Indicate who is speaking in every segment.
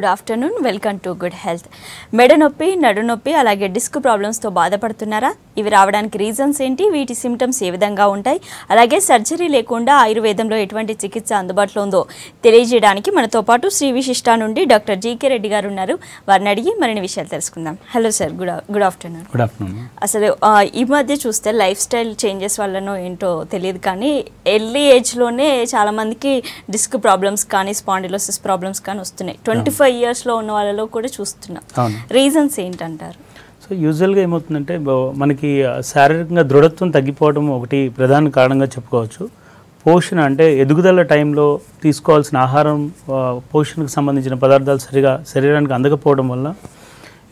Speaker 1: Good afternoon. Welcome to good health. మెడ నొప్పి, నడు నొప్పి, అలాగే డిస్క్ ప్రాబ్లమ్స్తో బాధపడుతున్నారా? ఇవి రావడానికి రీజన్స్ ఏంటి, వీటి సిమ్టమ్స్ ఏ విధంగా ఉంటాయి, అలాగే సర్జరీ లేకుండా ఆయుర్వేదంలో ఎటువంటి చికిత్స అందుబాటులో ఉందో తెలియజేయడానికి మనతో పాటు శ్రీ విశిష్ట నుండి డాక్టర్ జీకే రెడ్డి గారు ఉన్నారు. వారిని అడిగి మరిన్ని విషయాలు తెలుసుకుందాం. Hello sir, good afternoon.
Speaker 2: Good afternoon.
Speaker 1: అసలు ఈ మధ్య చూస్తే లైఫ్ స్టైల్ చేంజెస్ వల్లనో ఏంటో తెలియదు కానీ ఎర్లీ ఏజ్లోనే చాలామందికి డిస్క్ ప్రాబ్లమ్స్ కానీ స్పాండిలోసిస్ ప్రాబ్లమ్స్ కానీ వస్తున్నాయి. 25 ఇయర్స్లో ఉన్న వాళ్ళలో కూడా చూస్తున్నాం. రీజన్స్ ఏంటంటారు?
Speaker 2: సో యూజువల్గా ఏమవుతుందంటే మనకి శారీరకంగా దృఢత్వం తగ్గిపోవడం ఒకటి ప్రధాన కారణంగా చెప్పుకోవచ్చు. పోషణ అంటే ఎదుగుదల టైంలో తీసుకోవాల్సిన ఆహారం, పోషణకు సంబంధించిన పదార్థాలు సరిగా శరీరానికి అందకపోవడం వల్ల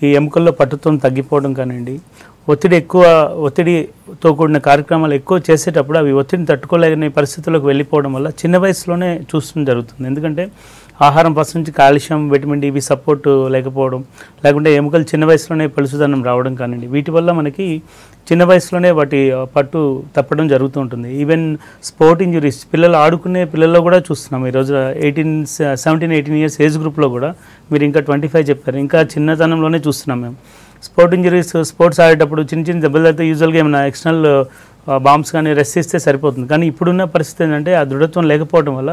Speaker 2: ఈ ఎముకల్లో పట్టుత్వం తగ్గిపోవడం కానివ్వండి, ఒత్తిడితో కూడిన కార్యక్రమాలు ఎక్కువ చేసేటప్పుడు అవి ఒత్తిడిని తట్టుకోలేని పరిస్థితుల్లోకి వెళ్ళిపోవడం వల్ల చిన్న వయసులోనే చూస్తూ జరుగుతుంది. ఎందుకంటే ఆహారం ఫస్ట్ నుంచి కాల్షియం, విటమిన్ డి ఇవి సపోర్ట్ లేకపోవడం, లేకుంటే ఎముకలు చిన్న వయసులోనే పలుసుదనం రావడం కానివ్వండి, వీటి వల్ల మనకి చిన్న వయసులోనే వాటి పట్టు తప్పడం జరుగుతూ ఉంటుంది. ఈవెన్ స్పోర్ట్ ఇంజురీస్ పిల్లలు ఆడుకునే పిల్లల్లో కూడా చూస్తున్నాం. ఈరోజు 17-18 ఇయర్స్ ఏజ్ గ్రూప్లో కూడా మీరు ఇంకా 25 చెప్పారు, ఇంకా చిన్నతనంలోనే చూస్తున్నాం మేము. స్పోర్ట్ ఇంజరీస్, స్పోర్ట్స్ ఆడేటప్పుడు చిన్న చిన్న దెబ్బలు అయితే యూజువల్గా ఏమైనా ఎక్స్టర్నల్ బాంబ్స్ కానీ రెస్ట్ ఇస్తే సరిపోతుంది. కానీ ఇప్పుడున్న పరిస్థితి ఏంటంటే ఆ దృఢత్వం లేకపోవడం వల్ల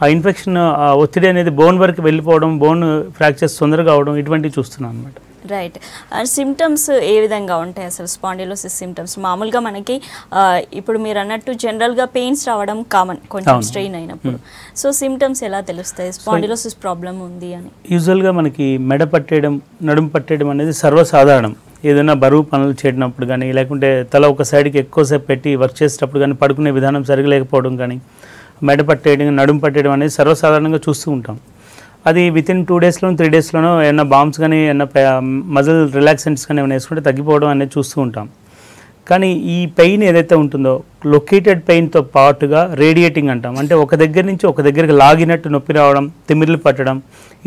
Speaker 2: ఆ ఇన్ఫెక్షన్, ఆ ఒత్తిడి అనేది బోన్ వరకు వెళ్ళిపోవడం, బోన్ ఫ్రాక్చర్స్ తొందరగా అవడం ఇటువంటివి చూస్తున్నాం అనమాట.
Speaker 1: రైట్. సిమ్టమ్స్ ఏ విధంగా ఉంటాయి అసలు స్పాండిలోసిస్ సిమ్టమ్స్? మామూలుగా మనకి ఇప్పుడు మీరు అన్నట్టు జనరల్గా పెయిన్స్ రావడం కామన్ కొంచెం స్ట్రెయిన్ అయినప్పుడు. సో సిమ్టమ్స్ ఎలా తెలుస్తాయి స్పాండిలోసిస్ ప్రాబ్లం ఉంది అని?
Speaker 2: యూజువల్గా మనకి మెడ పట్టేయడం, నడుము పట్టేయడం అనేది సర్వసాధారణం. ఏదైనా బరువు పనులు చేయడం కానీ, లేకుంటే తల ఒక సైడ్కి ఎక్కువసేపు పెట్టి వర్క్ చేసేటప్పుడు కానీ, పడుకునే విధానం సరిగా లేకపోవడం కానీ, మెడ పట్టేయడం, నడుము పట్టేయడం అనేది సర్వసాధారణంగా చూస్తూ ఉంటాం. అది వితిన్ 2 డేస్లోనూ 3 డేస్లోనూ ఏమైనా బాంబ్స్ కానీ, ఏమైనా మజిల్ రిలాక్సెంట్స్ కానీ ఏమైనా వేసుకుంటే తగ్గిపోవడం అనేది చూస్తూ ఉంటాం. కానీ ఈ పెయిన్ ఏదైతే ఉంటుందో లొకేటెడ్ పెయిన్తో పాటుగా రేడియేటింగ్ అంటాం. అంటే ఒక దగ్గర నుంచి ఒక దగ్గరికి లాగినట్టు నొప్పి రావడం, తిమ్మిర్లు పట్టడం,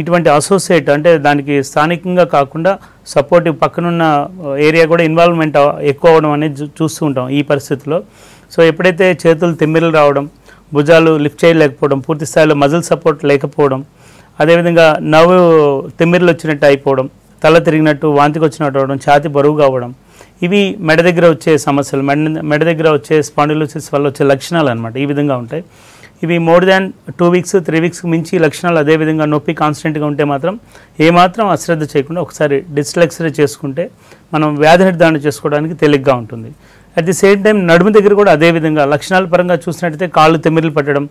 Speaker 2: ఇటువంటి అసోసియేట్ అంటే దానికి స్థానికంగా కాకుండా సపోర్టివ్ పక్కనున్న ఏరియా కూడా ఇన్వాల్వ్మెంట్ ఎక్కువ అవడం అనేది చూస్తూ ఉంటాం ఈ పరిస్థితిలో. సో ఎప్పుడైతే చేతులు తిమ్మిర్లు రావడం, భుజాలు లిఫ్ట్ చేయలేకపోవడం, పూర్తి స్థాయిలో మజిల్ సపోర్ట్ లేకపోవడం, అదేవిధంగా నవ్వు తిమ్మిర్లు వచ్చినట్టు అయిపోవడం, తల తిరిగినట్టు, వాంతికి వచ్చినట్టు అవడం, ఛాతి బరువుగా అవ్వడం, ఇవి మెడ దగ్గర వచ్చే సమస్యలు, మెడ దగ్గర వచ్చే స్పాండిలోసిస్ వల్ల వచ్చే లక్షణాలు అనమాట. ఈ విధంగా ఉంటాయి. ఇవి మోర్ దాన్ 2 వీక్స్ 3 వీక్స్కి మించి లక్షణాలు అదేవిధంగా నొప్పి కాన్స్టెంట్గా ఉంటే మాత్రం ఏమాత్రం అశ్రద్ధ చేయకుండా ఒకసారి డిజిటల్ ఎక్స్రే చేసుకుంటే మనం వ్యాధి నిర్ధారణ చేసుకోవడానికి తేలిగ్గా ఉంటుంది. అట్ ది సేమ్ టైం నడుము దగ్గర కూడా అదేవిధంగా లక్షణాల పరంగా చూసినట్టయితే కాళ్ళు తిమ్మిర్లు పట్టడం,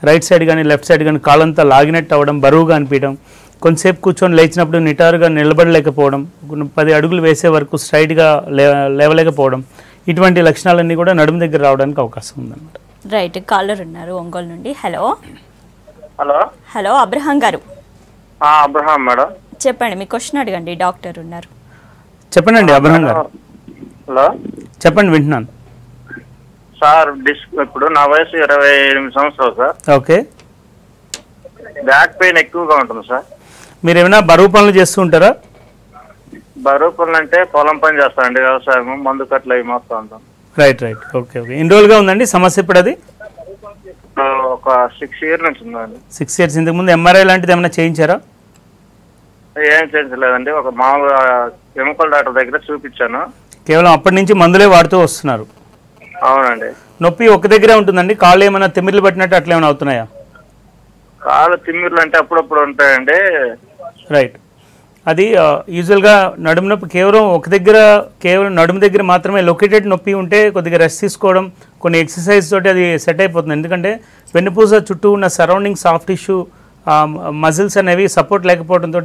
Speaker 2: రైట్ సైడ్ కానీ లెఫ్ట్ సైడ్ కానీ కాళ్ళంతా లాగినట్టు అవ్వడం, బరువుగా అనిపించడం, కొంతసేపు కూర్చొని లేచినప్పుడు నిటారుగా నిలబడలేకపోవడం, 10 అడుగులు వేసే వరకు స్ట్రైట్గా లేవలేకపోవడం, ఇటువంటి లక్షణాలన్నీ కూడా నడుము దగ్గర రావడానికి అవకాశం ఉందన్నమాట.
Speaker 1: రైట్. కాలర్ ఉన్నారు ఒంగోలు నుండి. హలో.
Speaker 3: హలో.
Speaker 1: హలో అబ్రహాం గారు.
Speaker 3: అబ్రహాం మేడం, చెప్పండి,
Speaker 1: మీ క్వశ్చన్ అడగండి. డాక్టర్ ఉన్నారు.
Speaker 2: చెప్పండి అబ్రహాం గారు.
Speaker 3: హలో,
Speaker 2: చెప్పండి, వింటున్నాను
Speaker 3: సార్. ఇప్పుడు నా వయసు 28 సంవత్సరాలు సార్.
Speaker 2: ఓకే.
Speaker 3: బ్యాక్ పెయిన్ ఎక్కువగా ఉంటుంది సార్.
Speaker 2: మీరు ఏమైనా బరువు పనులు చేస్తూ ఉంటారా?
Speaker 3: బరువు పనులు అంటే పొలం పని చేస్తానండి, వ్యవసాయం, మందు కట్టలు అవి మోస్తూ ఉంటాం.
Speaker 2: రైట్. ఓకే. ఎన్ని రోజులుగా ఉందండి సమస్య ఇప్పుడు? అది
Speaker 3: ఒక 6 ఇయర్స్ నుంచి ఉందండి.
Speaker 2: 6 ఇయర్స్. ఇంతకుముందు ఎంఆర్ఐ లాంటిది ఏమైనా చేయించారా?
Speaker 3: ఏం చేయించలేదండి. ఒక మామూలుగా ఎముకల డాక్టర్ దగ్గర చూపించాను.
Speaker 2: కేవలం అప్పటి నుంచి మందులే వాడుతూ వస్తున్నారు?
Speaker 3: అవునండి.
Speaker 2: నొప్పి ఒక దగ్గరే ఉంటుందండి? కాళ్ళు ఏమైనా తిమ్మిర్లు పట్టినట్టు అట్లా ఏమైనా అవుతున్నాయా?
Speaker 3: కాళ్ళు తిమ్మిర్లు అంటే అప్పుడప్పుడు ఉంటాయండి.
Speaker 2: రైట్. అది యూజువల్గా నడుము నొప్పి కేవలం నడుము దగ్గర మాత్రమే లొకేటెడ్ నొప్పి ఉంటే కొద్దిగా రెస్ట్ తీసుకోవడం, కొన్ని ఎక్సర్సైజ్ తోటి అది సెట్ అయిపోతుంది. ఎందుకంటే వెన్నుపూస చుట్టూ ఉన్న సరౌండింగ్ సాఫ్ట్ టిష్యూ, మజిల్స్ అనేవి సపోర్ట్ లేకపోవడంతో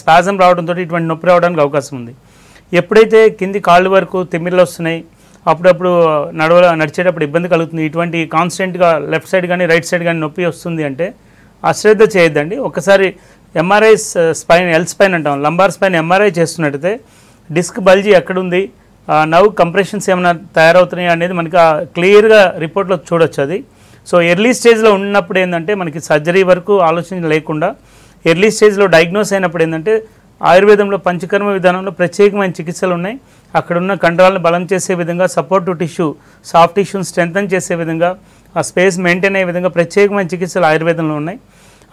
Speaker 2: స్పాజం రావడంతో ఇటువంటి నొప్పి రావడానికి అవకాశం ఉంది. ఎప్పుడైతే కింది కాళ్ళు వరకు తిమ్మిర్లు వస్తున్నాయి, అప్పుడప్పుడు నడిచేటప్పుడు ఇబ్బంది కలుగుతుంది, ఇటువంటి కాన్స్టెంట్గా లెఫ్ట్ సైడ్ కానీ రైట్ సైడ్ కానీ నొప్పి వస్తుంది అంటే అశ్రద్ధ చేయొద్దండి. ఒకసారి ఎంఆర్ఐ స్పైన్, ఎల్ స్పైన్ అంటాం, లంబార్ స్పైన్ ఎంఆర్ఐ చేస్తున్నట్టయితే డిస్క్ బల్జీ ఎక్కడుంది, నవ్ కంప్రెషన్స్ ఏమైనా తయారవుతున్నాయి అనేది మనకి క్లియర్గా రిపోర్ట్లో చూడొచ్చు. అది సో ఎర్లీ స్టేజ్లో ఉన్నప్పుడు ఏంటంటే మనకి సర్జరీ వరకు ఆలోచన లేకుండా ఎర్లీ స్టేజ్లో డయాగ్నోస్ అయినప్పుడు ఏంటంటే ఆయుర్వేదంలో పంచకర్మ విధానంలో ప్రత్యేకమైన చికిత్సలు ఉన్నాయి. అక్కడున్న కండరాలను బలం చేసే విధంగా, సపోర్టివ్ టిష్యూ, సాఫ్ట్ టిష్యూని స్ట్రెంథన్ చేసే విధంగా, ఆ స్పేస్ మెయింటైన్ అయ్యే విధంగా ప్రత్యేకమైన చికిత్సలు ఆయుర్వేదంలో ఉన్నాయి.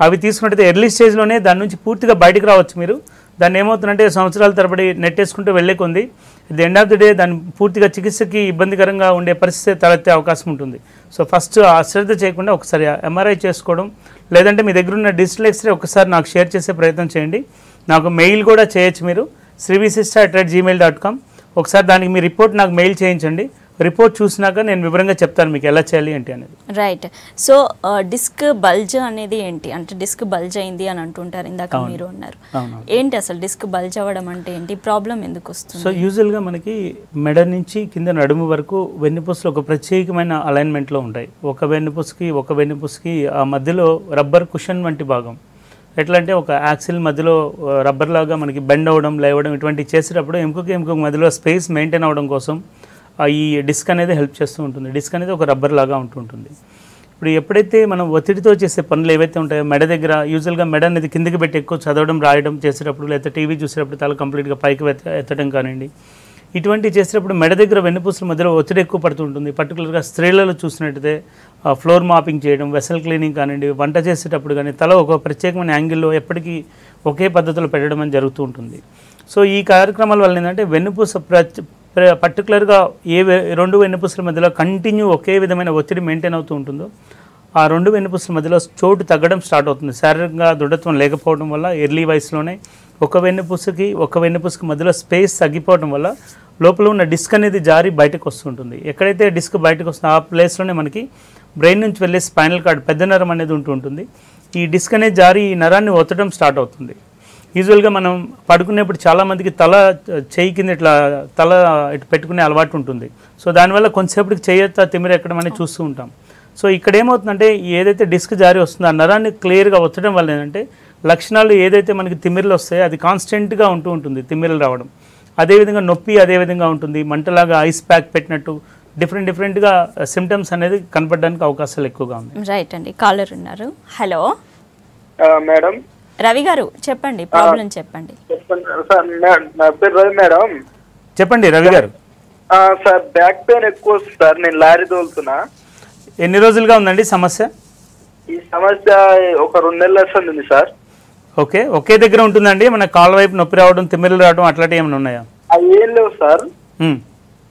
Speaker 2: అవి తీసుకున్నట్టయితే ఎర్లీ స్టేజ్లోనే దాని నుంచి పూర్తిగా బయటకు రావచ్చు మీరు. దాన్ని ఏమవుతుందంటే సంవత్సరాల తరబడి నెట్టేసుకుంటూ వెళ్ళే కొంది the end of the day దాన్ని పూర్తిగా చికిత్సకి ఇబ్బందికరంగా ఉండే పరిస్థితి తలెత్తే అవకాశం ఉంటుంది. సో ఫస్ట్ అశ్రద్ధ చేయకుండా ఒకసారి ఎంఆర్ఐ చేసుకోవడం, లేదంటే మీ దగ్గర ఉన్న డిజిటల్ ఎక్స్రే ఒకసారి నాకు షేర్ చేసే ప్రయత్నం చేయండి. నాకు మెయిల్ కూడా చేయొచ్చు మీరు, srivisister@gmail.com. ఒకసారి దానికి మీ రిపోర్ట్ నాకు మెయిల్ చేయించండి. రిపోర్ట్ చూసినాక నేను వివరంగా చెప్తాను మీకు ఎలా చేయాలి ఏంటి అనేది.
Speaker 1: రైట్. సో డిస్క్ బల్జ్ అనేది ఏంటి, అంటే డిస్క్ బల్జ్ అయింది అని అంటుంటారు, ఇందాక మీరు అన్నారు. ఏంటి అసలు డిస్క్ బల్జ్ అవ్వడం అంటే ఏంటి, ప్రాబ్లం ఎందుకు వస్తుంది?
Speaker 2: సో యూజువల్గా మనకి మెడ నుంచి కింద నడుము వరకు వెన్నుపూసలు ఒక ప్రత్యేకమైన అలైన్మెంట్లో ఉంటాయి. ఒక వెన్నుపూసకి ఆ మధ్యలో రబ్బర్ కుషన్ వంటి భాగం, ఎట్లా అంటే ఒక యాక్సిల్ మధ్యలో రబ్బర్ లాగా మనకి బెండ్ అవ్వడం, లేవడం ఇటువంటివి చేసేటప్పుడు ఎముకకి మధ్యలో స్పేస్ మెయింటైన్ అవ్వడం కోసం ఈ డిస్క్ అనేది హెల్ప్ చేస్తూ ఉంటుంది. డిస్క్ అనేది ఒక రబ్బర్ లాగా ఉంటుంటుంది. ఇప్పుడు ఎప్పుడైతే మనం ఒత్తిడితో చేసే పనులు ఏవైతే ఉంటాయో మెడ దగ్గర, యూజువల్గా మెడ అనేది కిందకి పెట్టి ఎక్కువ చదవడం రాయడం చేసేటప్పుడు, లేకపోతే టీవీ చూసేటప్పుడు తల కంప్లీట్గా పైకి ఎత్తడం కానివ్వండి, ఇటువంటివి చేసేటప్పుడు మెడ దగ్గర వెన్నుపూసల మధ్యలో ఒత్తిడి ఎక్కువ పడుతుంటుంది. పర్టికులర్గా స్త్రీలలో చూసినట్టయితే ఫ్లోర్ మాపింగ్ చేయడం, వెసల్ క్లీనింగ్ కానివ్వండి, వంట చేసేటప్పుడు కానీ తల ఒక ప్రత్యేకమైన యాంగిల్లో ఎప్పటికీ ఒకే పద్ధతిలో పెట్టడం అని జరుగుతూ ఉంటుంది. సో ఈ కార్యక్రమాల వల్ల ఏంటంటే వెన్నుపూస పర్టికులర్గా రెండు వెన్నుపూసల మధ్యలో కంటిన్యూ ఒకే విధమైన ఒత్తిడి మెయింటైన్ అవుతూ ఉంటుందో ఆ రెండు వెన్నుపూసల మధ్యలో చోటు తగ్గడం స్టార్ట్ అవుతుంది. శారీరకంగా దృఢత్వం లేకపోవడం వల్ల ఎర్లీ వయసులోనే ఒక వెన్నుపూసకి మధ్యలో స్పేస్ తగ్గిపోవడం వల్ల లోపల ఉన్న డిస్క్ అనేది జారి బయటకు వస్తుంటుంది. ఎక్కడైతే డిస్క్ బయటకు వస్తుందో ఆ ప్లేస్లోనే మనకి బ్రెయిన్ నుంచి వెళ్ళే స్పైనల్ కార్డ్ పెద్ద నరం అనేది ఉంటుంది. ఈ డిస్క్ అనేది జారి ఈ నరాన్ని ఒత్తడం స్టార్ట్ అవుతుంది. యూజువల్గా మనం పడుకునేప్పుడు చాలామందికి చేయి కింద తల ఇటు పెట్టుకునే అలవాటు ఉంటుంది. సో దానివల్ల కొంతసేపటికి చేయొత్తా తిమ్మిరి ఎక్కడం అనేది చూస్తూ ఉంటాం. సో ఇక్కడ ఏమవుతుందంటే ఏదైతే డిస్క్ జారి వస్తుందో ఆ నరాన్ని క్లియర్గా వచ్చడం వల్ల ఏంటంటే లక్షణాలు ఏదైతే మనకి తిమ్మిరిలు వస్తాయో అది కాన్స్టెంట్గా ఉంటుంది, తిమ్మిరిలు రావడం. అదేవిధంగా నొప్పి అదేవిధంగా ఉంటుంది, మంటలాగా ఐస్ ప్యాక్ పెట్టినట్టు డిఫరెంట్గా సిమ్టమ్స్ అనేది కనపడడానికి అవకాశాలు ఎక్కువగా ఉన్నాయి.
Speaker 1: రైట్ అండి. కాలర్ ఉన్నారు. Hello
Speaker 4: madam.
Speaker 1: రవి గారు చెప్పండి, ప్రాబ్లం చెప్పండి.
Speaker 4: నా పేరు రవి మేడం.
Speaker 2: చెప్పండి రవి గారు.
Speaker 4: సార్ బ్యాక్ పెయిన్ ఎక్కువ వస్తుంది సార్, నేను లారీ తోలుతున్నా.
Speaker 2: ఎన్ని రోజులుగా ఉందండి సమస్య?
Speaker 4: ఈ సమస్య ఒక 2 నెలలు వస్తుంది సార్.
Speaker 2: ఓకే, ఒకే దగ్గర ఉంటుందండి? మన కాళ్ళ వైపు నొప్పి రావడం, తిమ్మిరలు రావడం అట్లాంటివి ఏమైనా ఉన్నాయా?
Speaker 4: అవి ఏం లేవు సార్.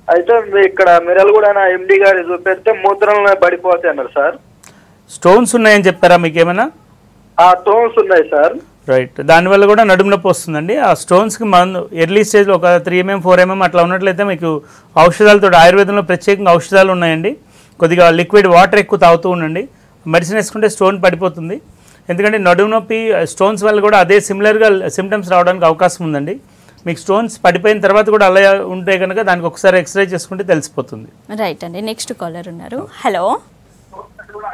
Speaker 4: అయితే ఇక్కడ మిరలు కూడా ఎండి గారి చూపెడితే మూత్రంలో పడిపోతాయి అన్నారు సార్.
Speaker 2: స్టోన్స్ ఉన్నాయని చెప్పారా మీకు ఏమైనా?
Speaker 4: స్టోన్స్ ఉన్నాయి సార్.
Speaker 2: రైట్, దానివల్ల కూడా నడుము నొప్పి వస్తుందండి. ఆ స్టోన్స్కి మందు ఎర్లీ స్టేజ్లో ఒక 3 mm 4 mm అట్లా ఉన్నట్లయితే మీకు ఔషధాలతో, ఆయుర్వేదంలో ప్రత్యేకంగా ఔషధాలు ఉన్నాయండి. కొద్దిగా లిక్విడ్ వాటర్ ఎక్కువ తాగుతూ ఉండండి. మెడిసిన్ వేసుకుంటే స్టోన్ పడిపోతుంది. ఎందుకంటే నడుము నొప్పి స్టోన్స్ వల్ల కూడా అదే సిమిలర్గా సిమ్టమ్స్ రావడానికి అవకాశం ఉందండి. మీకు స్టోన్స్ పడిపోయిన తర్వాత కూడా అలా ఉంటే కనుక దానికి ఒకసారి ఎక్స్రే చేసుకుంటే తెలిసిపోతుంది.
Speaker 1: రైట్ అండి. నెక్స్ట్ కాలర్ ఉన్నారు. హలో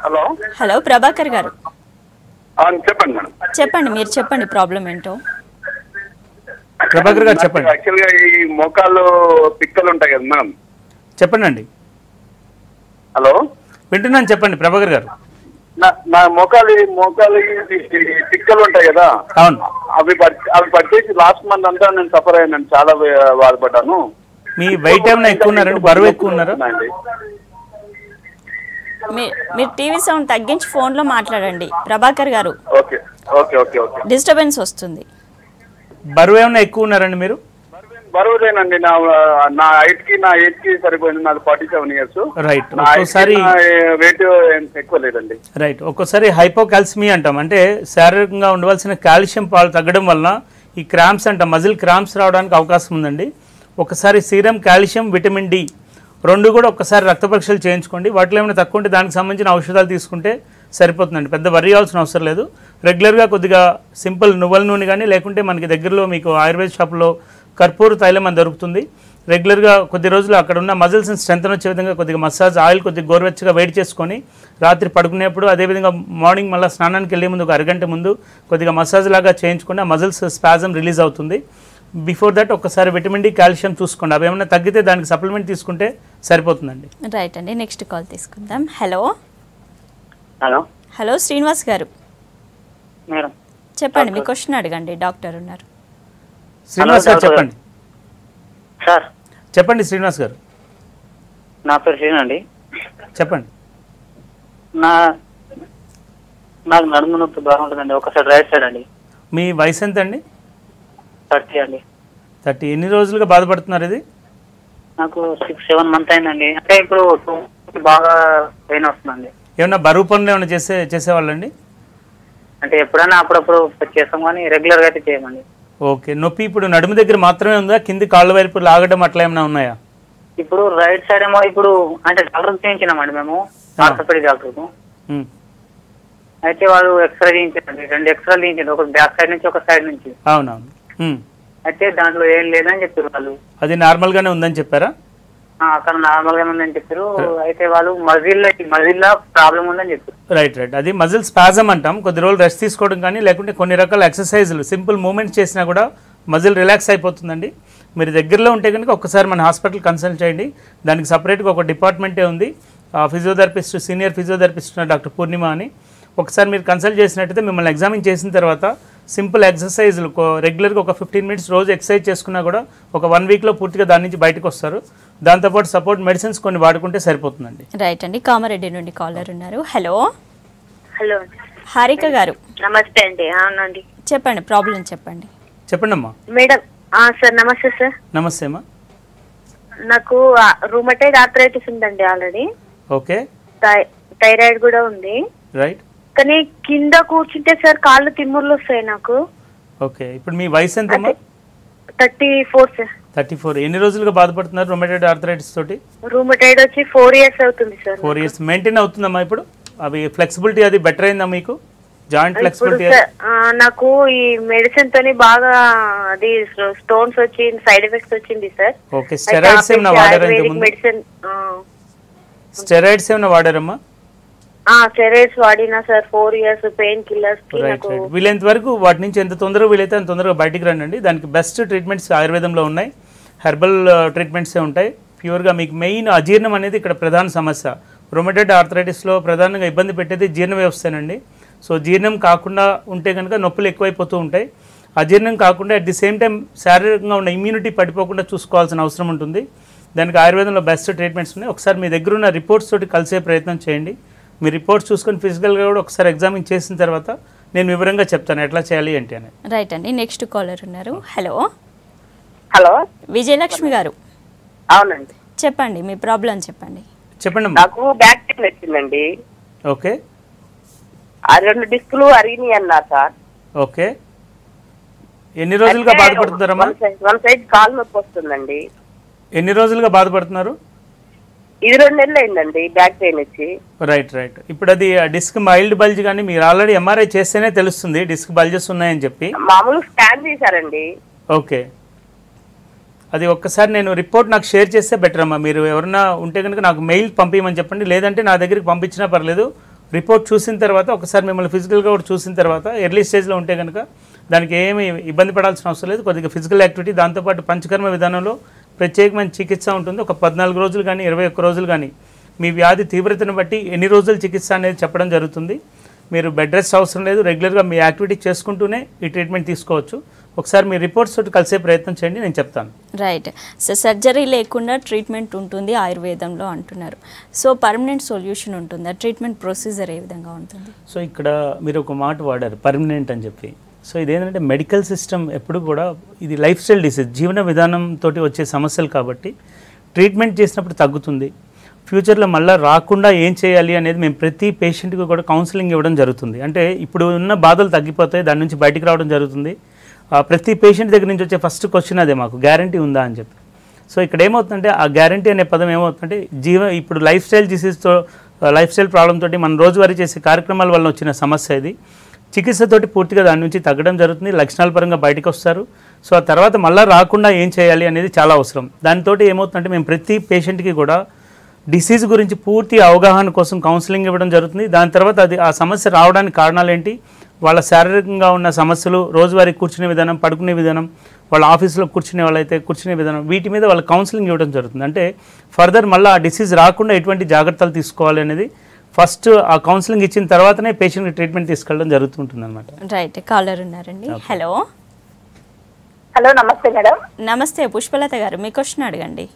Speaker 4: హలో
Speaker 1: హలో ప్రభాకర్ గారు
Speaker 4: చెప్పండి మేడం.
Speaker 1: చెప్పండి, మీరు చెప్పండి ప్రాబ్లం ఏంటో.
Speaker 2: ప్రభాకర్ గారు చెప్పండి.
Speaker 4: యాక్చువల్గా ఈ మోకాలు పిక్కలు ఉంటాయి కదా మేడం.
Speaker 2: చెప్పండి అండి.
Speaker 4: హలో
Speaker 2: వింటున్నాను, చెప్పండి ప్రభాకర్ గారు.
Speaker 4: నా మోకాలు పిక్కలు ఉంటాయి కదా.
Speaker 2: అవును.
Speaker 4: అవి పట్టేసి లాస్ట్ మంత్ అంతా నేను సఫర్ అయ్యాను, చాలా బాధపడ్డాను.
Speaker 2: మీ వెయిట్ ఏమైనా ఎక్కువ ఉన్నారండి? బరువు ఎక్కువ ఉన్నారా?
Speaker 1: మీరు టీవీ సౌండ్ తగ్గించి ఫోన్లో మాట్లాడండి ప్రభాకర్ గారు.
Speaker 4: Okay okay okay okay.
Speaker 1: Disturbance వస్తుంది.
Speaker 2: బరువు ఏమైనా ఎక్కువ ఉన్నారండి మీరు?
Speaker 4: బరువుదేనండి, నా హైట్ కి నా ఏజ్ కి సరిపోయింది. నాకు 47 years.
Speaker 2: రైట్. ఒక్కోసారి
Speaker 4: వెయిట్ ఎక్కువ లేదండి.
Speaker 2: రైట్, ఒక్కోసారి హైపోకాల్సిమియా అంటాం. అంటే శారీరకంగా ఉండవలసిన కాల్షియం పాలు తగ్గడం వలన ఈ క్రాంప్స్ అంటాం, మజిల్ క్రాంప్స్ రావడానికి అవకాశం ఉందండి. ఒకసారి సీరం, కాల్షియం, విటమిన్ డి 2 కూడా ఒక్కసారి రక్త పరీక్షలు చేయించుకోండి. వాటిలో ఏమైనా తక్కువ ఉంటే దానికి సంబంధించిన ఔషధాలు తీసుకుంటే సరిపోతుందండి. పెద్ద వరి అవ్వాల్సిన అవసరం లేదు. రెగ్యులర్గా కొద్దిగా సింపుల్ నువ్వుల నూనె కానీ, లేకుంటే మనకి దగ్గరలో మీకు ఆయుర్వేద షాప్లో కర్పూర తైలం అని దొరుకుతుంది. రెగ్యులర్గా కొద్ది రోజులు అక్కడ ఉన్న మజిల్స్ని స్ట్రెంత్ వచ్చే విధంగా కొద్దిగా మసాజ్ ఆయిల్ కొద్దిగా గోరువెచ్చగా వేడి చేసుకొని రాత్రి పడుకునేప్పుడు, అదేవిధంగా మార్నింగ్ మళ్ళీ స్నానానికి వెళ్ళే ముందు ఒక అరగంట ముందు కొద్దిగా మసాజ్ లాగా చేయించుకుంటే ఆ మజిల్స్ స్పాజం రిలీజ్ అవుతుంది. బిఫోర్ దట్ ఒకసారి విటమిన్ డి, కాల్షియం చూసుకోండి. అవి ఏమైనా తగ్గితే దానికి సప్లిమెంట్ తీసుకుంటే సరిపోతుందండి.
Speaker 1: రైట్ అండి. నెక్స్ట్ కాల్ తీసుకుందాం. హలో
Speaker 5: హలో
Speaker 1: హలో శ్రీనివాస్ గారు
Speaker 5: మేడం.
Speaker 1: చెప్పండి, మీ క్వశ్చన్ అడగండి, డాక్టర్ ఉన్నారు.
Speaker 2: శ్రీనివాస్ గారు చెప్పండి.
Speaker 5: సార్
Speaker 2: చెప్పండి శ్రీనివాస్ గారు.
Speaker 5: నా పేరు శ్రీను అండి.
Speaker 2: చెప్పండి.
Speaker 5: నాకు నడుము నొప్పి బాగుంటుందండి, ఒకసారి రైట్ సైడ్ అండి.
Speaker 2: మీ వయసు ఎంత అండి?
Speaker 5: 30 అండి.
Speaker 2: 30. ఎన్ని రోజులుగా బాధపడుతున్నారు ఇది?
Speaker 5: నాకు 6-7 మంత్ అయిందండి. అంటే ఇప్పుడు బాగా పెయిన్ వస్తుందండి.
Speaker 2: ఏమన్నా బరువు పనులు ఏమైనా చేసేవాళ్ళండి?
Speaker 5: అంటే ఎప్పుడైనా అప్పుడప్పుడు చేస్తాం కానీ రెగ్యులర్గా అయితే చేయమండి.
Speaker 2: ఓకే. నొప్పి ఇప్పుడు నడుము దగ్గర మాత్రమే ఉందా? కింది కాళ్ళ వైపు లాగడం అట్లా ఏమైనా ఉన్నాయా?
Speaker 5: ఇప్పుడు రైట్ సైడ్ ఏమో ఇప్పుడు అంటే డాక్టర్ చేయించినామండి మేము, ఆర్థోపెడిక్ డాక్టర్కు. అయితే వాళ్ళు ఎక్స్రే చేయించారండి, 2 ఎక్స్రేలు చేయించారు, ఒక బ్యాక్ సైడ్ నుంచి ఒక సైడ్ నుంచి.
Speaker 2: అవునవును.
Speaker 5: అయితే దాంట్లో ఏం లేదని చెప్పారు వాళ్ళు.
Speaker 2: అది నార్మల్గానే ఉందని చెప్పారా?
Speaker 5: అక్కడ నార్మల్ గా ఉందని చెప్పారు. అయితే వాళ్ళు మజిల్లో ప్రాబ్లం ఉందని చెప్పారు.
Speaker 2: రైట్. అది మజిల్ స్పాజమ్ అంటాం. కొద్ది రోజులు రెస్ట్ తీసుకోవడం కానీ లేకుంటే కొన్ని రకాల ఎక్సర్సైజులు సింపుల్ మూమెంట్స్ చేసినా కూడా మజిల్ రిలాక్స్ అయిపోతుందండి. మీరు దగ్గరలో ఉంటే కనుక ఒకసారి మన హాస్పిటల్ కన్సల్ట్ చేయండి. దానికి సపరేట్గా ఒక డిపార్ట్మెంటే ఉంది. ఫిజియోథెరపిస్ట్, సీనియర్ ఫిజియోథెరపిస్ట్ ఉన్నారు డాక్టర్ పూర్ణిమ అని. ఒకసారి మీరు కన్సల్ట్ చేసినట్టయితే మిమ్మల్ని ఎగ్జామిన్ చేసిన తర్వాత సింపుల్ ఎక్సర్సైజులు రెగ్యులర్గా ఒక 15 మినిట్స్ రోజు ఎక్సర్సైజ్ చేసుకున్నా కూడా ఒక 1 వీక్లో పూర్తిగా దాని నుంచి బయటకు వస్తారు. దాంతోపాటు సపోర్ట్ మెడిసిన్స్ కొన్ని వాడుకుంటే సరిపోతుందండి.
Speaker 1: రైట్ అండి. కామారెడ్డి నుండి కాలర్ ఉన్నారు. హలో.
Speaker 6: హలో
Speaker 1: హారిక గారు.
Speaker 6: నమస్తే అండి. అవునండి,
Speaker 1: చెప్పండి, ప్రాబ్లం చెప్పండి.
Speaker 2: చెప్పండి అమ్మా.
Speaker 6: మేడం. సార్ నమస్తే సార్.
Speaker 2: నమస్తే అమ్మా.
Speaker 6: నాకు రూమటైడ్ ఆర్థరైటిస్ ఉందండి ఆల్రెడీ.
Speaker 2: ఓకే.
Speaker 6: థైరాయిడ్ కూడా ఉంది.
Speaker 2: రైట్.
Speaker 6: కానీ కింద కూర్చుంటే సార్ కాళ్ళు తిమ్ముర్లు వస్తాయి నాకు.
Speaker 2: ఓకే. ఇప్పుడు మీ వయసు ఎంతమ్మా?
Speaker 6: 34 సార్.
Speaker 2: 34. ఎన్ని రోజులుగా బాధపడుతున్నారు రొమాటైడ్ ఆర్థరైటిస్ తోటి?
Speaker 6: రూమటైడ్ వచ్చి 4 years అవుతుంది సార్.
Speaker 2: 4 years మెయింటైన్ అవుతుందమ్మా ఇప్పుడు? అవి ఫ్లెక్సిబిలిటీ అది బెటర్ అయిందా మీకు? Joint flexibility?
Speaker 6: నాకు ఈ మెడిసిన్ తోని బాగా అది స్టోన్స్ వచ్చి సైడ్ ఎఫెక్ట్స్ వచ్చింది సార్.
Speaker 2: ఓకే. స్టెరాయిడ్స్ ఏమైనా వాడారా ఇంతకుముందు?
Speaker 6: మెడిసిన్
Speaker 2: స్టెరాయిడ్స్ ఏమైనా వాడారమ్మా?
Speaker 6: స్టెరాయిడ్స్ వాడినా సార్ 4 years పెయిన్ కిల్లర్స్ కి. నాకు
Speaker 2: వీలైనంత వరకు వాటి నుంచి ఎంత తొందరగా వీలైతే అంత తొందరగా బయటికి రండి. దానికి బెస్ట్ ట్రీట్మెంట్స్ ఆయుర్వేదంలో ఉన్నాయి, హెర్బల్ ట్రీట్మెంట్సే ఉంటాయి. ప్యూర్గా మీకు మెయిన్ అజీర్ణం అనేది ఇక్కడ ప్రధాన సమస్య. రొమాటైడ్ ఆర్థరైటిస్లో ప్రధానంగా ఇబ్బంది పెట్టేది జీర్ణ వ్యవస్థనండి. సో జీర్ణం కాకుండా ఉంటే కనుక నొప్పులు ఎక్కువైపోతూ ఉంటాయి. అజీర్ణం కాకుండా అట్ ది సేమ్ టైం శారీరకంగా ఉన్న ఇమ్యూనిటీ పడిపోకుండా చూసుకోవాల్సిన అవసరం ఉంటుంది. దానికి ఆయుర్వేదంలో బెస్ట్ ట్రీట్మెంట్స్ ఉన్నాయి. ఒకసారి మీ దగ్గర ఉన్న రిపోర్ట్స్ తోటి కలిసే ప్రయత్నం చేయండి. మీ రిపోర్ట్స్ చూసుకొని ఫిజికల్గా కూడా ఒకసారి ఎగ్జామిన్ చేసిన తర్వాత నేను వివరంగా చెప్తాను ఎట్లా చేయాలి ఏంటి అని.
Speaker 1: రైట్ అండి. నెక్స్ట్ కాలర్ ఉన్నారు. హలో.
Speaker 7: హలో,
Speaker 1: విజయలక్ష్మి గారు.
Speaker 7: అవునండి,
Speaker 1: చెప్పండి, మీ ప్రాబ్లం చెప్పండి.
Speaker 2: చెప్పండి.
Speaker 7: నాకు బ్యాక్ పెయిన్ వచ్చిందండి.
Speaker 2: ఓకే.
Speaker 7: 2 డిస్కులు అరిగినాయి అన్నా సార్.
Speaker 2: ఓకే. ఎన్ని రోజులుగా బాధపడుతున్నారమ్మా?
Speaker 7: వన్ సైడ్ కాలు నొప్పి వస్తుందండి.
Speaker 2: ఎన్ని రోజులుగా బాధపడుతున్నారు?
Speaker 7: ఇది 2 నెలలు అయిందండి బ్యాక్ పెయిన్ వచ్చి.
Speaker 2: రైట్. ఇప్పుడు అది డిస్క్ మైల్డ్ బల్జ్ కానీ మీరు ఆల్రెడీ ఎంఆర్ఐ చేస్తేనే తెలుస్తుంది డిస్క్ బల్జెస్ ఉన్నాయని చెప్పి.
Speaker 7: మామూలు స్కాన్ చేశారండి.
Speaker 2: ఓకే. అది ఒక్కసారి నేను రిపోర్ట్ నాకు షేర్ చేస్తే బెటర్ అమ్మా. మీరు ఎవరైనా ఉంటే కనుక నాకు మెయిల్ పంపించమని చెప్పండి, లేదంటే నా దగ్గరికి పంపించినా పర్లేదు. రిపోర్ట్ చూసిన తర్వాత ఒకసారి మిమ్మల్ని ఫిజికల్గా కూడా చూసిన తర్వాత ఎర్లీ స్టేజ్లో ఉంటే కనుక దానికి ఏమి ఇబ్బంది పడాల్సిన అవసరం లేదు. కొద్దిగా ఫిజికల్ యాక్టివిటీ, దాంతోపాటు పంచకర్మ విధానంలో ప్రత్యేకమైన చికిత్స ఉంటుంది. ఒక 14 రోజులు కానీ 21 రోజులు కానీ మీ వ్యాధి తీవ్రతను బట్టి ఎన్ని రోజులు చికిత్స అనేది చెప్పడం జరుగుతుంది. మీరు బెడ్ రెస్ట్ అవసరం లేదు, రెగ్యులర్గా మీ యాక్టివిటీ చేసుకుంటూనే ఈ ట్రీట్మెంట్ తీసుకోవచ్చు. ఒకసారి మీ రిపోర్ట్స్ తోటి కలిసే ప్రయత్నం చేయండి, నేను చెప్తాను.
Speaker 1: రైట్. సో సర్జరీ లేకుండా ట్రీట్మెంట్ ఉంటుంది ఆయుర్వేదంలో అంటున్నారు. సో పర్మనెంట్ సొల్యూషన్ ఉంటుందా? ట్రీట్మెంట్ ప్రొసీజర్ ఏ విధంగా ఉంటుంది?
Speaker 2: సో ఇక్కడ మీరు ఒక మాట వాడారు, పర్మనెంట్ అని చెప్పి. సో ఇదేంటంటే మెడికల్ సిస్టమ్ ఎప్పుడు కూడా ఇది లైఫ్ స్టైల్ డిసీజ్, జీవన విధానంతో వచ్చే సమస్యలు కాబట్టి ట్రీట్మెంట్ చేసినప్పుడు తగ్గుతుంది. ఫ్యూచర్లో మళ్ళీ రాకుండా ఏం చేయాలి అనేది మేము ప్రతి పేషెంట్కి కూడా కౌన్సిలింగ్ ఇవ్వడం జరుగుతుంది. అంటే ఇప్పుడు ఉన్న బాధలు తగ్గిపోతాయి, దాని నుంచి బయటికి రావడం జరుగుతుంది. ప్రతి పేషెంట్ దగ్గర నుంచి వచ్చే ఫస్ట్ క్వశ్చన్ అదే, మాకు గ్యారంటీ ఉందా అని చెప్పి. సో ఇక్కడ ఏమవుతుందంటే ఆ గ్యారంటీ అనే పదం ఏమవుతుందంటే ఇప్పుడు లైఫ్ స్టైల్ డిసీజ్తో, లైఫ్ స్టైల్ ప్రాబ్లమ్ తోటి మనం రోజువారీ చేసే కార్యక్రమాల వల్ల వచ్చిన సమస్య ఇది. చికిత్సతోటి పూర్తిగా దాని నుంచి తగ్గడం జరుగుతుంది, లక్షణాల పరంగా బయటకు వస్తారు. సో ఆ తర్వాత మళ్ళీ రాకుండా ఏం చేయాలి అనేది చాలా అవసరం. దానితో ఏమవుతుందంటే మేము ప్రతి పేషెంట్కి కూడా డిసీజ్ గురించి పూర్తి అవగాహన కోసం కౌన్సిలింగ్ ఇవ్వడం జరుగుతుంది. దాని తర్వాత ఆ సమస్య రావడానికి కారణాలు ఏంటి, వాళ్ళ శారీరకంగా ఉన్న సమస్యలు, రోజువారీ కూర్చునే విధానం, పడుకునే విధానం, వాళ్ళ ఆఫీస్లో కూర్చునే వాళ్ళైతే కూర్చునే విధానం, వీటి మీద వాళ్ళ కౌన్సిలింగ్ ఇవ్వడం జరుగుతుంది. అంటే ఫర్దర్ మళ్ళీ ఆ డిసీజ్ రాకుండా ఎటువంటి జాగ్రత్తలు తీసుకోవాలి అనేది ఫస్ట్ ఆ కౌన్సిలింగ్ ఇచ్చిన తర్వాతనే పేషెంట్కి ట్రీట్మెంట్ తీసుకెళ్ళడం జరుగుతుంటుంది అనమాట.
Speaker 1: రైట్. కాలర్ ఉన్నారండి. హలో.
Speaker 7: హలో, నమస్తే మేడం.
Speaker 1: నమస్తే పుష్పలత గారు, మీ క్వశ్చన్ అడగండి.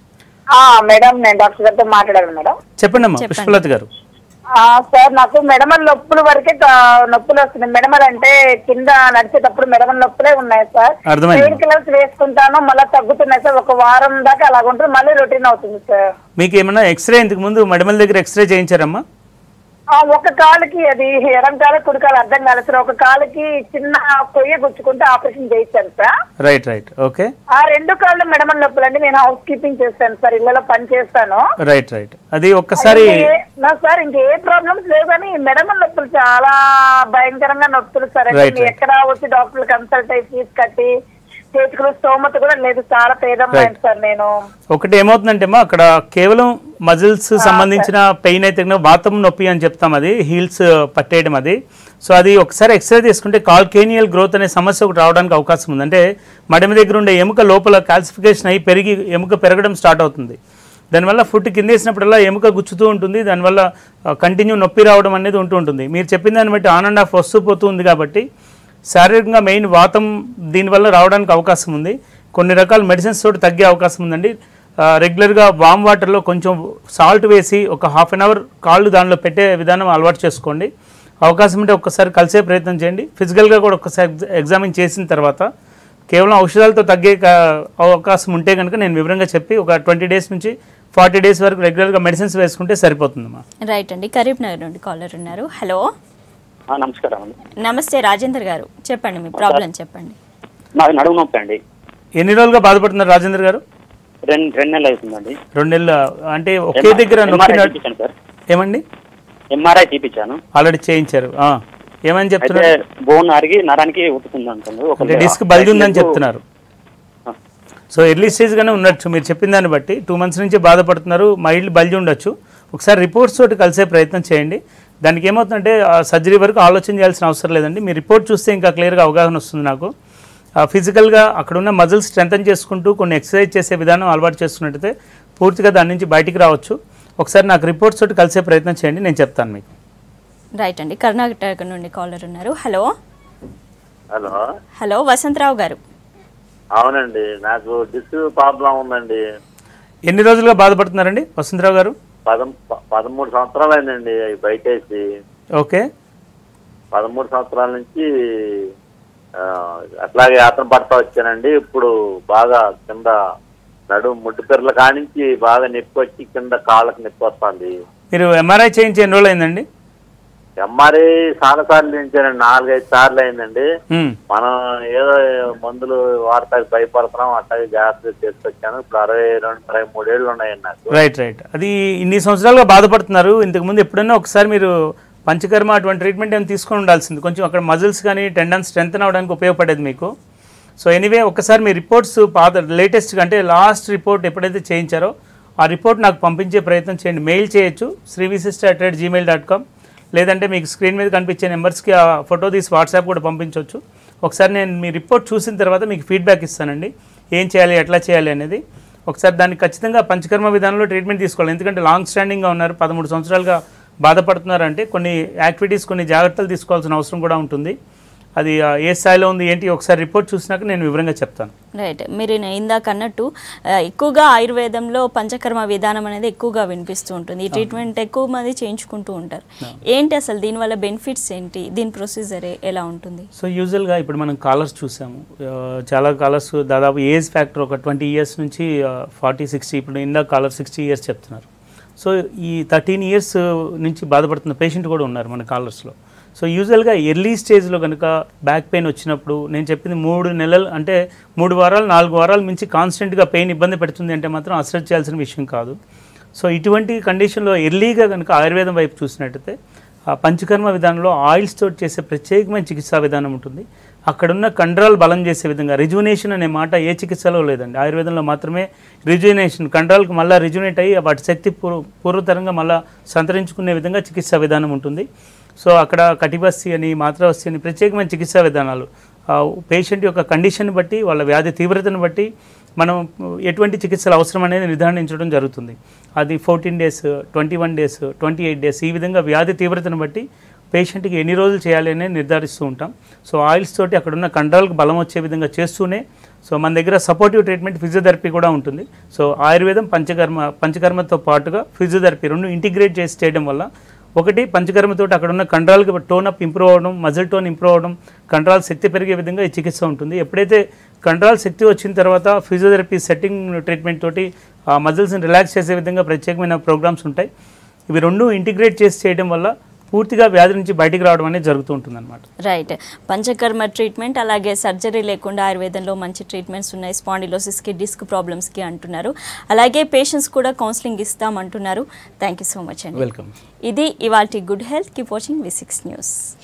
Speaker 7: మేడం, నేను డాక్టర్ గారితో మాట్లాడాను మేడం.
Speaker 2: చెప్పండి అమ్మా పుష్పలత గారు.
Speaker 8: సార్ నాకు మెడమల నొప్పుల వరకే నొప్పులు వస్తున్నాయి. మెడమలు అంటే కింద నడిచేటప్పుడు మెడమల నొప్పులే ఉన్నాయి సార్. పెయిన్ కిల్లర్స్ వేసుకుంటాను, మళ్ళీ తగ్గుతున్నాయి సార్. ఒక వారం దాకా అలాగ ఉంటుంది, మళ్ళీ రొటీన్ అవుతుంది సార్.
Speaker 2: మీకు ఏమన్నా ఎక్స్రే ఇంతకు ముందు మెడమల దగ్గర ఎక్స్రే చేయించారమ్మా?
Speaker 8: ఒక కాలుకి అది ఎడం కాలు కుడి కాలు అర్థం కాలేదు సార్. ఒక కాలుకి చిన్న కొయ్య గుచ్చుకుంటే ఆపరేషన్ చేయించాను సార్.
Speaker 2: Right right okay.
Speaker 8: ఆ 2 కాళ్ళు మెడమల నొప్పులు అండి. నేను హౌస్ కీపింగ్ చేస్తాను సార్, ఇళ్లలో పని చేస్తాను.
Speaker 2: రైట్ రైట్ అది ఒక్కసారి
Speaker 8: సార్ ఇంకే ప్రాబ్లమ్స్ లేవు కానీ మెడమల నొప్పులు చాలా భయంకరంగా నొప్పులు సార్. ఎక్కడ వచ్చి డాక్టర్ కన్సల్ట్ అయ్యి ఫీజు కట్టి చేతికి స్తోమత కూడా లేదు, చాలా పేదమ్మాయి సార్ నేను.
Speaker 2: ఒకటి ఏమవుతుందంటే అక్కడ కేవలం మజిల్స్ సంబంధించిన పెయిన్ అయితే వాతం నొప్పి అని చెప్తాం, అది హీల్స్ పట్టేయడం అది. సో అది ఒకసారి ఎక్స్రే తీసుకుంటే కాల్కేనియల్ గ్రోత్ అనే సమస్య ఒకటి రావడానికి అవకాశం ఉంది. అంటే మడమ దగ్గర ఉండే ఎముక లోపల కాల్సిఫికేషన్ అయ్యి పెరిగి ఎముక పెరగడం స్టార్ట్ అవుతుంది. దానివల్ల ఫుట్ కిందేసినప్పుడల్లా ఎముక గుచ్చుతూ ఉంటుంది, దానివల్ల కంటిన్యూ నొప్పి రావడం అనేది ఉంటుంది. మీరు చెప్పిన దాన్ని బట్టి ఆన్ అండ్ ఆఫ్ వస్తూ పోతూ ఉంది కాబట్టి శారీరకంగా మెయిన్ వాతం దీనివల్ల రావడానికి అవకాశం ఉంది. కొన్ని రకాల మెడిసిన్స్ తోటి తగ్గే అవకాశం ఉందండి. రెగ్యులర్గా వామ్ వాటర్లో కొంచెం సాల్ట్ వేసి ఒక హాఫ్ అన్ అవర్ కాళ్ళు దానిలో పెట్టే విధానం అలవాటు చేసుకోండి. అవకాశం ఉంటే ఒక్కసారి కలిసే ప్రయత్నం చేయండి. ఫిజికల్గా కూడా ఒక్కసారి ఎగ్జామిన్ చేసిన తర్వాత కేవలం ఔషధాలతో తగ్గే అవకాశం ఉంటే కనుక నేను వివరంగా చెప్పి ఒక 20 days నుంచి 40 days వరకు రెగ్యులర్గా మెడిసిన్స్ వేసుకుంటే సరిపోతుందమ్మా.
Speaker 1: రైట్ అండి. కరీంనగర్ నుండి కాలర్ ఉన్నారు. హలో
Speaker 9: నమస్కారం అండి.
Speaker 1: నమస్తే రాజేందర్ గారు, చెప్పండి మీ ప్రాబ్లం చెప్పండి.
Speaker 9: నాకు నడుము నొప్పి అండి.
Speaker 2: ఎన్ని రోజులుగా బాధపడుతున్నారు రాజేందర్ గారు?
Speaker 9: 2 నెలలు అవుతుందండి.
Speaker 2: 2 నెలలు అంటే ఒకే దగ్గర నొప్పి
Speaker 9: సార్.
Speaker 2: ఏమండి?
Speaker 9: ఎంఆర్ఐ తీపించాను,
Speaker 2: ఆల్రెడీ చేయించారు. ఏమని చెప్తున్నారు?
Speaker 9: బోన్ అరిగి నరానికి ఉట్టుకుంది అంటున్నారు,
Speaker 2: డిస్క్ బల్జ్ ఉందని చెప్తున్నారు. సో ఎర్లీ స్టేజ్ గానే ఉండొచ్చు. మీరు చెప్పిన దాన్ని బట్టి 2 months నుంచి బాధపడుతున్నారు, మైల్డ్ బల్జ్ ఉండొచ్చు. ఒకసారి రిపోర్ట్స్ తోటి కలిసే ప్రయత్నం చేయండి. దానికి ఏమవుతుందంటే సర్జరీ వరకు ఆలోచన చేయాల్సిన అవసరం లేదండి. మీ రిపోర్ట్ చూస్తే ఇంకా క్లియర్గా అవగాహన వస్తుంది నాకు. ఫిజికల్గా అక్కడున్న మజిల్స్ స్ట్రెంథన్ చేసుకుంటూ కొన్ని ఎక్సర్సైజ్ చేసే విధానం అలవాటు చేసుకున్నట్టయితే పూర్తిగా దాని నుంచి బయటికి రావచ్చు. ఒకసారి నాకు రిపోర్ట్స్ తోటి కలిసే ప్రయత్నం చేయండి, నేను చెప్తాను మీకు.
Speaker 1: రైట్ అండి. కర్ణాటక నుండి కాలర్ ఉన్నారు. హలో
Speaker 3: హలో
Speaker 1: హలో వసంతరావు గారు.
Speaker 3: అవునండి, నాకు డిస్క్ ప్రాబ్లం ఉందండి.
Speaker 2: ఎన్ని రోజులుగా బాధపడుతున్నారండి వసంతరావు గారు?
Speaker 3: 13 సంవత్సరాలు అయిందండి అవి బయటేసి.
Speaker 2: ఓకే.
Speaker 3: 13 సంవత్సరాల నుంచి అట్లాగే యాత్ర పడతా వచ్చానండి. ఇప్పుడు బాగా కింద నడుము ముడ్డు పిర్రల కానించి బాగా నొప్పి వచ్చి కింద కాళ్ళకి నొప్పి వస్తుంది.
Speaker 2: మీరు ఎంఆర్ఐ చేయించి ఎన్ని రోజులు అయిందండి?
Speaker 3: ఎంఆర్ఐ చాలా సార్లు చేయించానండి, 4-5 సార్లు అయిందండి. మనం ఏదో మందులు వాడతాకి భయపడుతున్నాం, అట్లాగే జాగ్రత్తగా చేసుకొచ్చాను. ఇప్పుడు 62-63 ఏళ్ళు ఉన్నాయండి నాకు.
Speaker 2: Right right. అది ఇన్ని సంవత్సరాలుగా బాధపడుతున్నారు. ఇంతకుముందు ఎప్పుడైనా ఒకసారి మీరు పంచకర్మ అటువంటి ట్రీట్మెంట్ ఏమైనా తీసుకొని ఉండాల్సింది. కొంచెం అక్కడ మజిల్స్ కానీ టెండన్స్ స్ట్రెంథన్ అవ్వడానికి ఉపయోగపడేది మీకు. సో ఎనీవే ఒకసారి మీ రిపోర్ట్స్ లేటెస్ట్గా అంటే లాస్ట్ రిపోర్ట్ ఎప్పుడైతే చేయించారో ఆ రిపోర్ట్ నాకు పంపించే ప్రయత్నం చేయండి. మెయిల్ చేయొచ్చు srivisister@gmail.com, లేదంటే మీకు స్క్రీన్ మీద కనిపించే నెంబర్స్కి ఆ ఫోటో తీసి వాట్సాప్ కూడా పంపించవచ్చు. ఒకసారి నేను మీ రిపోర్ట్ చూసిన తర్వాత మీకు ఫీడ్బ్యాక్ ఇస్తానండి, ఏం చేయాలి ఎట్లా చేయాలి అనేది. ఒకసారి దానికి ఖచ్చితంగా పంచకర్మ విధానంలో ట్రీట్మెంట్ తీసుకోవాలి. ఎందుకంటే లాంగ్ స్టాండింగ్గా ఉన్నారు, 13 సంవత్సరాలుగా బాధపడుతున్నారంటే కొన్ని యాక్టివిటీస్ కొన్ని జాగ్రత్తలు తీసుకోవాల్సిన అవసరం కూడా ఉంటుంది. అది ఏ స్థాయిలో ఉంది ఏంటి ఒకసారి రిపోర్ట్ చూసినాక నేను వివరంగా చెప్తాను.
Speaker 1: రైట్. మీరు ఇందాక అన్నట్టు ఎక్కువగా ఆయుర్వేదంలో పంచకర్మ విధానం అనేది ఎక్కువగా వినిపిస్తూ ఉంటుంది. ఈ ట్రీట్మెంట్ ఎక్కువ మంది చేయించుకుంటూ ఉంటారు. ఏంటి అసలు దీనివల్ల బెనిఫిట్స్ ఏంటి, దీని ప్రొసీజర్ ఎలా ఉంటుంది?
Speaker 2: సో యూజువల్గా ఇప్పుడు మనం కాలర్స్ చూసాము, చాలా కాలర్స్ దాదాపు ఏజ్ ఫ్యాక్టర్ ఒక 20 years నుంచి 40-60, ఇప్పుడు ఇందాక కాలర్ 60 years చెప్తున్నారు. సో ఈ 13 years నుంచి బాధపడుతున్న పేషెంట్ కూడా ఉన్నారు మన కాలర్స్లో. సో యూజువల్గా ఎర్లీ స్టేజ్లో కనుక బ్యాక్ పెయిన్ వచ్చినప్పుడు నేను చెప్పింది 3 నెలలు అంటే 3 వారాలు 4 వారాలు మించి కాన్స్టెంట్గా పెయిన్ ఇబ్బంది పెడుతుంది అంటే మాత్రం అశ్రద్ధ చేయాల్సిన విషయం కాదు. సో ఇటువంటి కండిషన్లో ఎర్లీగా కనుక ఆయుర్వేదం వైపు చూసినట్టయితే ఆ పంచకర్మ విధానంలో ఆయిల్స్ తోటి చేసే ప్రత్యేకమైన చికిత్సా విధానం ఉంటుంది. అక్కడున్న కండరాలు బలం చేసే విధంగా రిజునేషన్ అనే మాట ఏ చికిత్సలో లేదండి, ఆయుర్వేదంలో మాత్రమే రిజునేషన్, కండరాలకు మళ్ళీ రిజునేట్ అయ్యి వాటి శక్తి పూర్వతరంగా మళ్ళీ సంతరించుకునే విధంగా చికిత్సా విధానం ఉంటుంది. సో అక్కడ కటిబస్తి అని మాత్రవస్తి అని ప్రత్యేకమైన చికిత్సా విధానాలు పేషెంట్ యొక్క కండిషన్ బట్టి వాళ్ళ వ్యాధి తీవ్రతను బట్టి మనం ఎటువంటి చికిత్సలు అవసరం అనేది నిర్ధారించడం జరుగుతుంది. అది 14 days, 21 days, 28 days ఈ విధంగా వ్యాధి తీవ్రతను బట్టి పేషెంట్కి ఎన్ని రోజులు చేయాలి అనేది నిర్ధారిస్తూ ఉంటాం. సో ఆయిల్స్ తోటి అక్కడున్న కండరాలకు బలం వచ్చే విధంగా చేస్తూనే సో మన దగ్గర సపోర్టివ్ ట్రీట్మెంట్ ఫిజియోథెరపీ కూడా ఉంటుంది. సో ఆయుర్వేదం పంచకర్మతో పాటుగా ఫిజియోథెరపీ 2 ఇంటిగ్రేట్ చేసి చేయడం వల్ల ఒకటి పంచకర్మతో అక్కడ ఉన్న కండరాలకి టోన్ అప్ ఇంప్రూవ్ అవ్వడం, మజిల్ టోన్ ఇంప్రూవ్ అవ్వడం, కండరాల శక్తి పెరిగే విధంగా ఈ చికిత్స ఉంటుంది. ఎప్పుడైతే కండరాల శక్తి వచ్చిన తర్వాత ఫిజియోథెరపీ సెట్టింగ్ ట్రీట్మెంట్ తోటి ఆ మజిల్స్ని రిలాక్స్ చేసే విధంగా ప్రత్యేకమైన ప్రోగ్రామ్స్ ఉంటాయి. ఇవి రెండు ఇంటిగ్రేట్ చేసి చేయడం వల్ల పూర్తిగా వ్యాధి నుంచి బయటికి రావడం అనేది జరుగుతూ ఉంటుంది అనమాట.
Speaker 1: రైట్. పంచకర్మ ట్రీట్మెంట్ అలాగే సర్జరీ లేకుండా ఆయుర్వేదంలో మంచి ట్రీట్మెంట్స్ ఉన్నాయి. స్పాండిలోసిస్కి, డిస్క్ ప్రాబ్లమ్స్కి అంటున్నారు. అలాగే పేషెంట్స్ కూడా కౌన్సిలింగ్ ఇస్తామంటున్నారు. థ్యాంక్ యూ సో మచ్ అండి.
Speaker 2: వెల్కమ్.
Speaker 1: ఇది ఇవాల్టి good health. Keep watching V6 news.